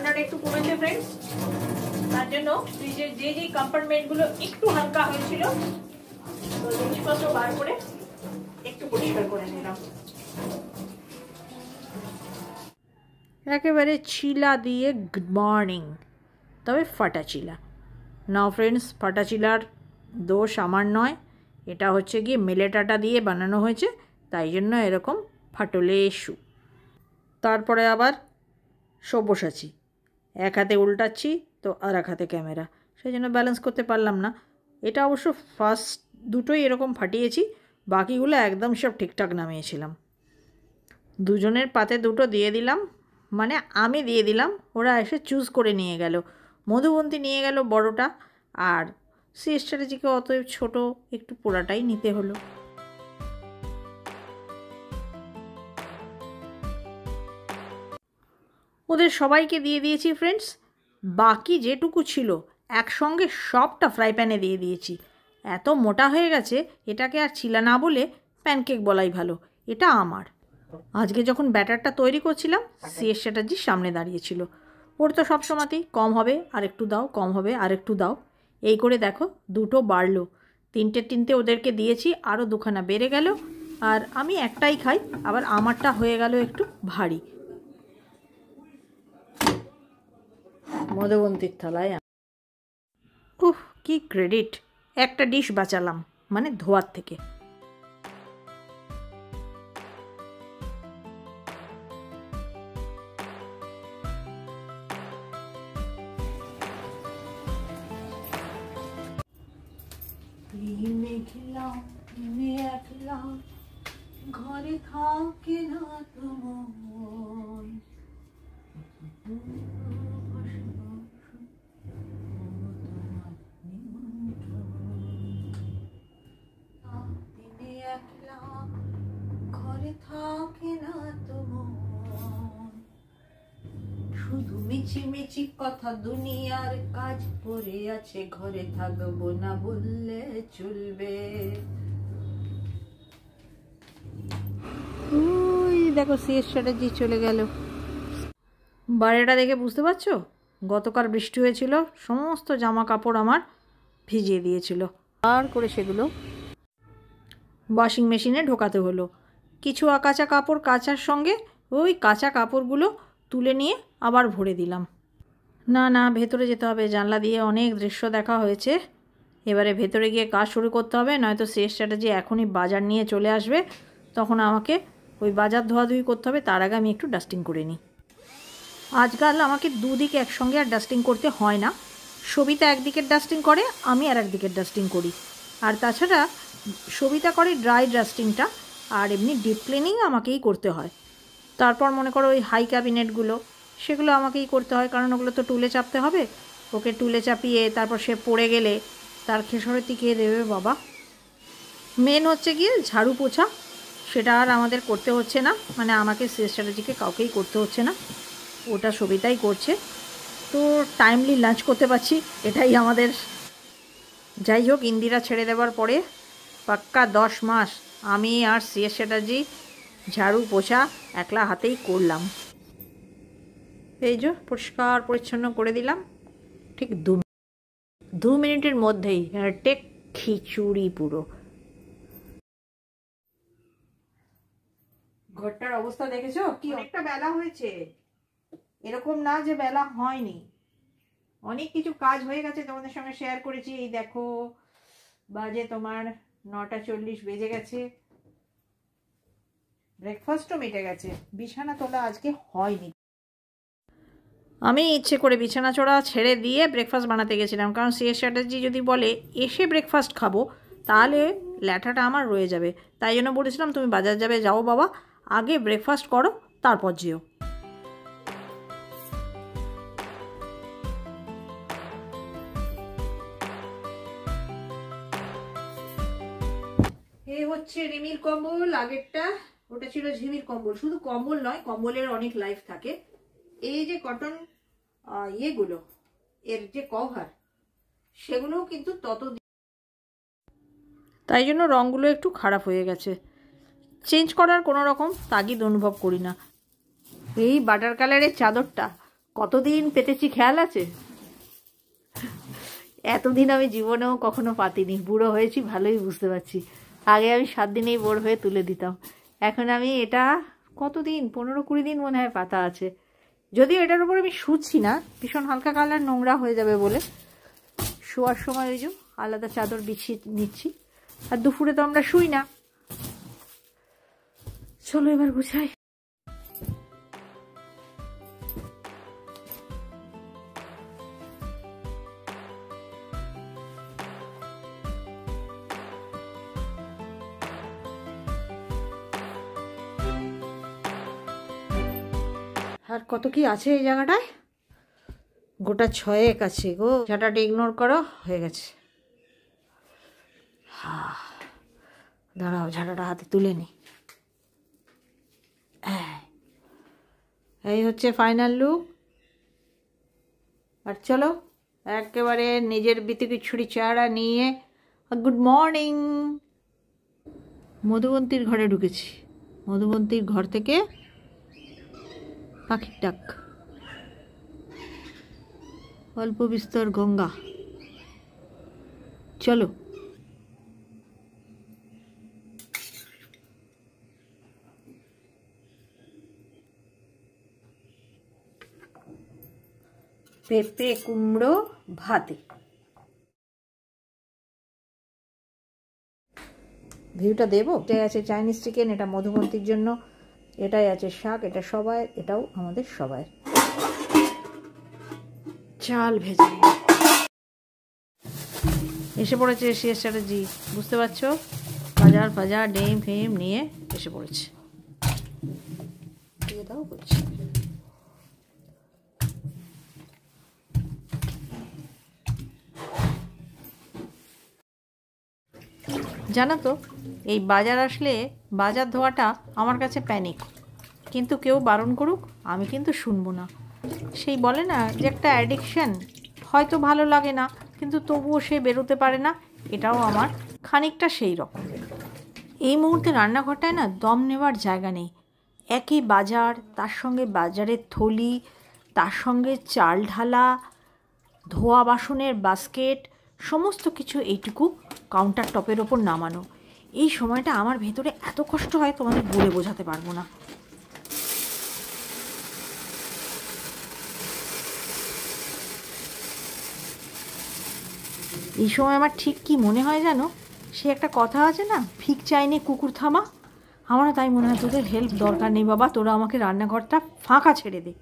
ঠান্ডাটা একটু কমেছে ফ্রেন্ডস, তার জন্য ফ্রিজের যে কম্পার্টমেন্টগুলো একটু হালকা হয়েছিল তো জিনিসপত্র বার করে একটু পরিষ্কার করে নিলাম। একেবারে চিলা দিয়ে গুড মর্নিং, তবে ফাটা চিলা। নাও ফ্রেন্ডস, ফাটা চিলার দোষ আমার নয়, এটা হচ্ছে গিয়ে মিলেট আটা দিয়ে বানানো হয়েছে, তাই জন্য এরকম ফাটলে শু। তারপরে আবার সব্যসাচী, এক হাতে উল্টাচ্ছি তো আর এক হাতে ক্যামেরা, সেই জন্য ব্যালেন্স করতে পারলাম না। এটা অবশ্য ফার্স্ট দুটোই এরকম ফাটিয়েছি, বাকিগুলো একদম সব ঠিকঠাক নামিয়েছিলাম। দুজনের পাতে দুটো দিয়ে দিলাম, মানে আমি দিয়ে দিলাম, ওরা এসে চুজ করে নিয়ে গেল। মধুবন্তী নিয়ে গেল বড়টা, আর সি স্ট্র্যাটেজিকে অতএব ছোট একটু পোড়াটাই নিতে হলো। ওদের সবাইকে দিয়ে দিয়েছি ফ্রেন্ডস। বাকি যেটুকু ছিল একসঙ্গে সবটা ফ্রাই প্যানে দিয়ে দিয়েছি। এত মোটা হয়ে গেছে, এটাকে আর চিলা না বলে প্যানকেক বলাই ভালো। এটা আমার। আজকে যখন ব্যাটারটা তৈরি করছিলাম, সিএস চ্যাটার্জির সামনে দাঁড়িয়েছিল। ওর তো সবসময়তেই কম হবে আর একটু দাও, কম হবে আর একটু দাও, এই করে দেখো দুটো বাড়লো। তিনটে ওদেরকে দিয়েছি, আরও দুখানা বেড়ে গেল, আর আমি একটাই খাই, আবার আমারটা হয়ে গেল একটু ভারী। মধুবন্তীর থালায় কি ক্রেডিট, একটা ডিশ বাঁচালাম, মানে ধোয়ার থেকে। ঘরে থাকে না তোমার, ঘরে থাকে না তোমার, শুধু মিছি মিছি কথা, দুনিয়ার কাজ পড়ে আছে, ঘরে থাকবো না বললে চলবে। ওই দেখো সিএস চ্যাটার্জি চলে গেল। বাইরেটা দেখে বুঝতে পারছো, গতকাল বৃষ্টি হয়েছিল, সমস্ত জামা কাপড় আমার ভিজিয়ে দিয়েছিল, আর করে সেগুলো ওয়াশিং মেশিনে ঢোকাতে হলো। কিছু কাঁচা কাপড় কাচার সঙ্গে ওই কাঁচা কাপড়গুলো তুলে নিয়ে আবার ভরে দিলাম। না ভেতরে যেতে হবে, জানলা দিয়ে অনেক দৃশ্য দেখা হয়েছে, এবারে ভেতরে গিয়ে কাজ শুরু করতে হবে, নয়তো সিএস চ্যাটার্জি এখনই বাজার নিয়ে চলে আসবে, তখন আমাকে ওই বাজার ধোয়াধুয়ি করতে হবে। তার আগে আমি একটু ডাস্টিং করে নিই। আজকাল আমাকে দুদিকে একসঙ্গে আর ডাস্টিং করতে হয় না, সবিতা একদিকের ডাস্টিং করে, আমি আর একদিকের ডাস্টিং করি। আর তাছাড়া সবিতা করে ড্রাই ডাস্টিংটা, আর এমনি ডিপ ক্লিনিং আমাকেই করতে হয়। তারপর মনে করো ওই হাই ক্যাবিনেটগুলো, সেগুলো আমাকেই করতে হয়, কারণ ওগুলো তো টুলে চাপতে হবে। ওকে টুলে চাপিয়ে তারপর সে পড়ে গেলে তার খেসারতি কে দেবে বাবা। মেন হচ্ছে গিয়ে ঝাড়ু পোছা, সেটা আর আমাদের করতে হচ্ছে না, মানে আমাকে সিএস চ্যাটার্জিকে কাউকেই করতে হচ্ছে না, ওটা সবিতাই করছে। তো টাইমলি লাঞ্চ করতে পারছি, এটাই আমাদের। যাই হোক, ইন্দিরা ছেড়ে দেওয়ার পরে পাক্কা 10 মাস আমি আর সিএস চ্যাটার্জি ঝাড়ু পোছা একলা হাতেই করলাম। এই যে পরিষ্কার পরিচ্ছন্ন করে দিলাম, ঠিক 2 মিনিটের মধ্যেই টেক খিচুড়ি পুরো। ঘরটার অবস্থা দেখেছো কি, অনেকটা বেলা হয়েছে, এরকম না যে বেলা হয়নি, অনেক কিছু কাজ হয়ে গেছে, তোমাদের সঙ্গে শেয়ার করেছি। এই দেখো বাজে তোমার 9:40 বেজে গেছে, ব্রেকফাস্টও মিটে গেছে, বিছানা তোলা আজকে হয়নি। আমি ইচ্ছে করে বিছানা চড়া ছেড়ে দিয়ে ব্রেকফাস্ট বানাতে গেছিলাম, কারণ সিএস চ্যাটার্জি যদি বলে এসে ব্রেকফাস্ট খাবো, তাহলে ল্যাঠাটা আমার রয়ে যাবে। তাই জন্য বলেছিলাম তুমি বাজার যাবে, যাও বাবা, আগে ব্রেকফাস্ট করো তারপর যেও। এই হচ্ছে রিমির কম্বল, আগেরটা ওটা ছিল ঝিমির কম্বল। শুধু কম্বল নয়, কম্বলের অনেক লাইফ থাকে। এই যে কটন ইয়েগুলো, এর যে কভার, সেগুলোও কিন্তু তাই জন্য রঙগুলো একটু খারাপ হয়ে গেছে, চেঞ্জ করার কোনো রকম তাগিদ অনুভব করি না। এই বাটার কালারের চাদরটা কতদিন পেতেছি খেয়াল আছে? এতদিন আমি জীবনেও কখনো পাতিনি। বুড়ো হয়েছি ভালোই বুঝতে পারছি। আগে আমি 7 দিনেই বোর হয়ে তুলে দিতাম, এখন আমি এটা কতদিন 15-20 দিন মনে হয় পাতা আছে। যদিও এটার উপর আমি শুচ্ছি না, ভীষণ হালকা কালার, নোংরা হয়ে যাবে বলে শোয়ার সময় ওই যে আলাদা চাদর বিছিয়ে নিচ্ছি। আর দুপুরে তো আমরা শুই না। চলো এবার গুছাই। আর কত কি আছে এই জায়গাটায়? গোটা 6 আছে গো। ঝাঁটাটা ইগনোর করো, হয়ে গেছে। দাঁড়াও, ঝাঁটাটা হাতে তুলে নি। এই হচ্ছে ফাইনাল লুক। আর চলো একেবারে নিজের বিতিকিচ্ছুরি চেহারা নিয়ে গুড মর্নিং। মধুবন্তীর ঘরে ঢুকেছি। মধুবন্তীর ঘর থেকে পাখির ডাক, অল্প বিস্তর গঙ্গা। চলো পেঁপে কুমড়ো ভাতে। ভিউটা দেবো। এটাই আছে চাইনিজ চিকেন, এটা মধুবন্তীর জন্য। এটাই আছে শাক, এটা সবাই, এটাও আমাদের সবাই। চাল ভেজে এসে পড়েছে সিএস চ্যাটার্জি, বুঝতে পারছো? বাজার ফাজার ডিম ফিম নিয়ে এসে পড়েছে। দিয়ে দাও বলছি। জানো তো, এই বাজার আসলে বাজার ধোয়াটা আমার কাছে প্যানিক। কিন্তু কেউ বারণ করুক আমি কিন্তু শুনবো না। সেই বলে না যে একটা অ্যাডিকশন, হয়তো ভালো লাগে না কিন্তু তবুও সে বেরোতে পারে না, এটাও আমার খানিকটা সেই রকম। এই মুহূর্তে রান্নাঘরটায় না দম নেওয়ার জায়গা নেই। একই বাজার, তার সঙ্গে বাজারের থলি, তার সঙ্গে চাল ঢালা, ধোয়া বাসনের বাস্কেট, সমস্ত কিছু এইটুকু কাউন্টার টপের ওপর নামানো। এই সময়টা আমার ভেতরে এত কষ্ট হয় তোমাদের বলে বোঝাতে পারবো না। এই সময় আমার ঠিক কি মনে হয় জানো, সে একটা কথা আছে না, ভিক চাইনে কুকুর থামা। আমারও তাই মনে হয় তোদের হেল্প দরকার নেই বাবা, তোরা আমাকে রান্নাঘরটা ফাঁকা ছেড়ে দে।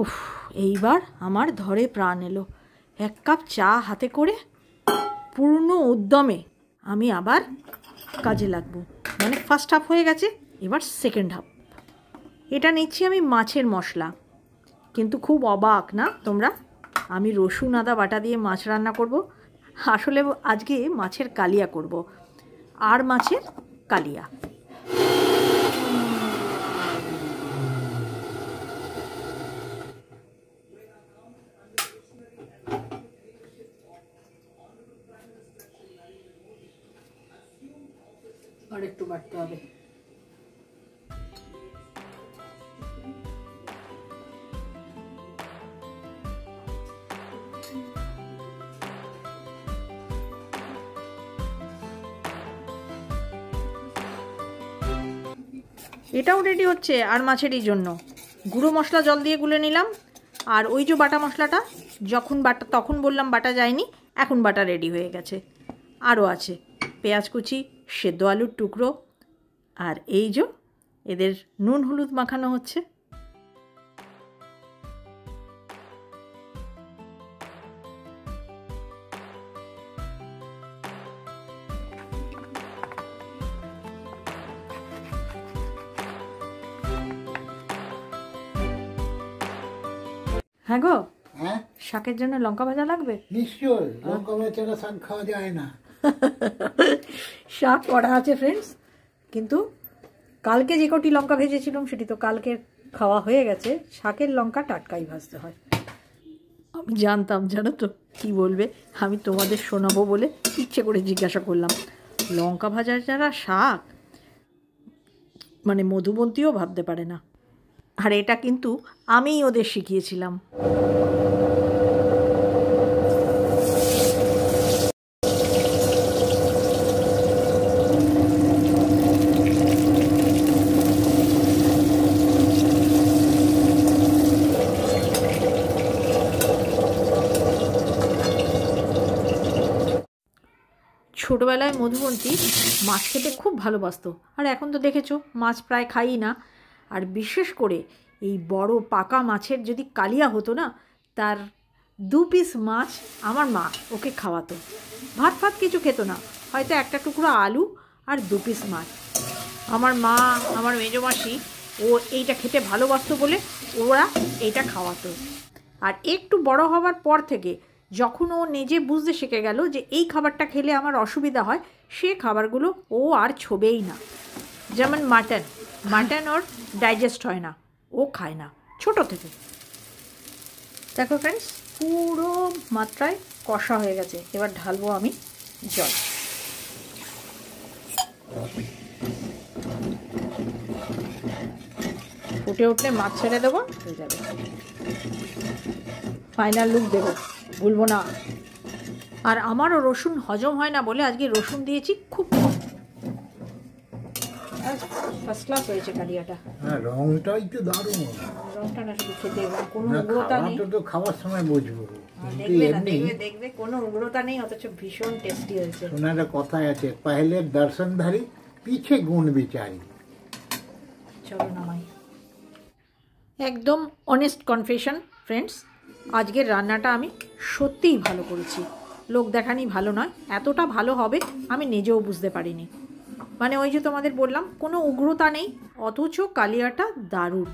উফ, এইবার আমার ধরে প্রাণ এলো। 1 কাপ চা হাতে করে পূর্ণ উদ্যমে আমি আবার কাজে লাগবো। মানে ফার্স্ট হাফ হয়ে গেছে, এবার সেকেন্ড হাফ। এটা নিচ্ছি আমি মাছের মশলা। কিন্তু খুব অবাক না তোমরা, আমি রসুন আদা বাটা দিয়ে মাছ রান্না করব। আসলে আজকে মাছের কালিয়া করব, আর মাছের কালিয়া। আর একটু বাটতে হবে। এটাও রেডি হচ্ছে আর মাছেরই জন্য। গুঁড়ো মশলা জল দিয়ে গুলে নিলাম। আর ওই যে বাটা মশলাটা, যখন বাটা তখন বললাম বাটা যায়নি, এখন বাটা রেডি হয়ে গেছে। আরও আছে পেঁয়াজ কুচি, সেদ্ধ আলুর টুকরো, আর এই যে এদের নুন হলুদ মাখানো হচ্ছে। হ্যাঁ গো, হ্যাঁ শাকের জন্য লঙ্কা ভাজা লাগবে। নিশ্চয়, লঙ্কা ভাজা ছাড়া শাক খাওয়া যায় না। শাক করা আছে ফ্রেন্ডস, কিন্তু কালকে যে কটি লঙ্কা ভেজেছিলাম সেটি তো কালকে খাওয়া হয়ে গেছে। শাকের লঙ্কা টাটকাই ভাজতে হয়। আমি জানতাম, জানো তো কী বলবে, আমি তোমাদের শোনাবো বলে ইচ্ছে করে জিজ্ঞাসা করলাম। লঙ্কা ভাজার যারা শাক, মানে মধুবন্তীও ভাবতে পারে না। আর এটা কিন্তু আমিই ওদের শিখিয়েছিলাম। ছোটোবেলায় মধুবন্তী মাছ খেতে খুব ভালোবাসতো, আর এখন তো দেখেছো মাছ প্রায় খাই না। আর বিশেষ করে এই বড় পাকা মাছের যদি কালিয়া হতো না, তার 2 পিস মাছ আমার মা ওকে খাওয়াতো। ভাত ফাত কিছু খেত না, হয়তো একটা টুকরো আলু আর 2 পিস মাছ। আমার মা, আমার মেজমাসি ও এইটা খেতে ভালোবাসতো বলে ওরা এইটা খাওয়াতো। আর একটু বড় হওয়ার পর থেকে যখন ও নিজে বুঝতে শিখে গেল যে এই খাবারটা খেলে আমার অসুবিধা হয়, সে খাবারগুলো ও আর ছোবেই না। যেমন মাটন ওর ডাইজেস্ট হয় না, ও খায় না ছোট থেকে। দেখো ফ্রেন্ডস, পুরো মাত্রায় কষা হয়ে গেছে। এবার ঢালবো আমি জল। ফুটে উঠলে মাছ ছেড়ে দেবো, হয়ে যাবে। ফাইনাল লুক দেবো, ভুলবো না। আর আমারও রসুন হজম হয় না বলে আজকে রসুন দিয়েছি খুব কম। ফার্স্ট ক্লাস হয়েছে কালিয়াটা। হ্যাঁ, রংটাই তো দারুণ। রংটা না শুধু খেতে, কোনো উগ্রতা নেই। তো খাওয়ার সময় বুঝবো, দেখবে কোনো উগ্রতা নেই, অথচ ভীষণ টেস্টি হয়েছে। ওনার কথায় আছে, পহলে দর্শনধারী পিছে গুণ বিচারি। চলো নামাই। একদম অনেস্ট কনফেশন ফ্রেন্ডস, আজকের রান্নাটা আমি সত্যিই ভালো করেছি। লোক দেখানি ভালো নয়, এতটা ভালো হবে আমি নিজেও বুঝতে পারিনি। মানে ওই যে তোমাদের বললাম, কোনো উগ্রতা নেই, অথচ কালিয়াটা দারুণ।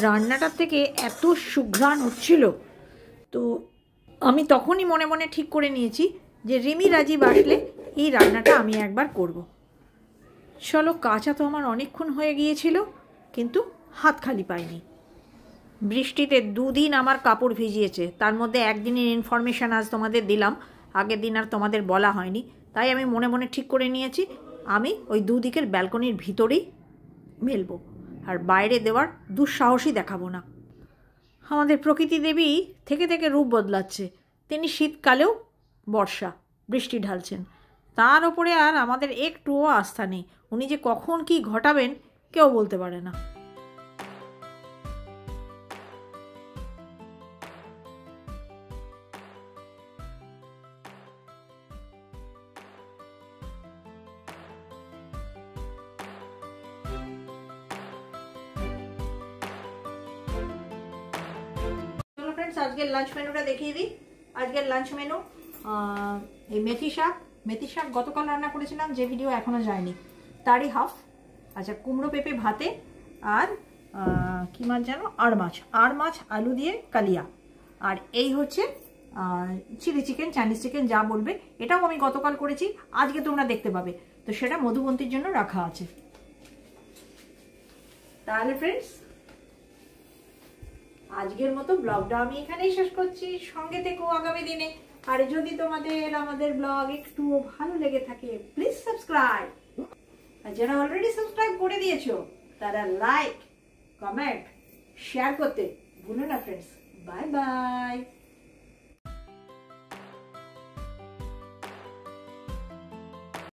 রান্নাটার থেকে এত সুঘ্রাণ হচ্ছিল, তো আমি তখনই মনে মনে ঠিক করে নিয়েছি যে রিমি রাজীব আসলে এই রান্নাটা আমি একবার করব। চলো, কাঁচা তো আমার অনেকক্ষণ হয়ে গিয়েছিল, কিন্তু হাত খালি পাইনি। বৃষ্টিতে 2 দিন আমার কাপড় ভিজিয়েছে, তার মধ্যে একদিনের ইনফরমেশান আজ তোমাদের দিলাম, আগের দিন আর তোমাদের বলা হয়নি। তাই আমি মনে মনে ঠিক করে নিয়েছি আমি ওই 2 দিকের ব্যালকনির ভিতরেই মেলবো, আর বাইরে দেওয়ার দুঃসাহসই দেখাবো না। আমাদের প্রকৃতি দেবী থেকে থেকে রূপ বদলাচ্ছে, তিনি শীতকালেও বর্ষা বৃষ্টি ঢালছেন, তার ওপরে আর আমাদের একটুও আস্থা নেই। উনি যে কখন কি ঘটাবেন কেউ বলতে পারে না। আজকের লাঞ্চ মেনুটা দেখিয়ে দিই। আজকের লাঞ্চ মেনু এই মেথি শাক গতকাল রান্না করেছিলাম, যে ভিডিও এখনো যায়নি, তারই হাফ। আচ্ছা, কুমড়ো পেঁপে ভাতে, আর কি মাছ যেন, আর মাছ আলু দিয়ে কালিয়া, আর এই হচ্ছে চিলি চিকেন, চাইনিজ চিকেন, যা বলবে। এটাও আমি গতকাল করেছি, আজকে তোমরা দেখতে পাবে, তো সেটা মধুবন্তীর জন্য রাখা আছে। তাহলে ফ্রেন্ডস, আজকের মতো ব্লগটা আমি এখানেই শেষ করছি। সঙ্গে থেকো আগামী দিনে। আর যদি তোমাদের আমাদের ব্লগ একটু ভালো লেগে থাকে, প্লিজ সাবস্ক্রাইব। আর যারা অলরেডি সাবস্ক্রাইব করে দিয়েছো, তারা লাইক, কমেন্ট, শেয়ার করতে ভুলো না ফ্রেন্ডস। Bye bye.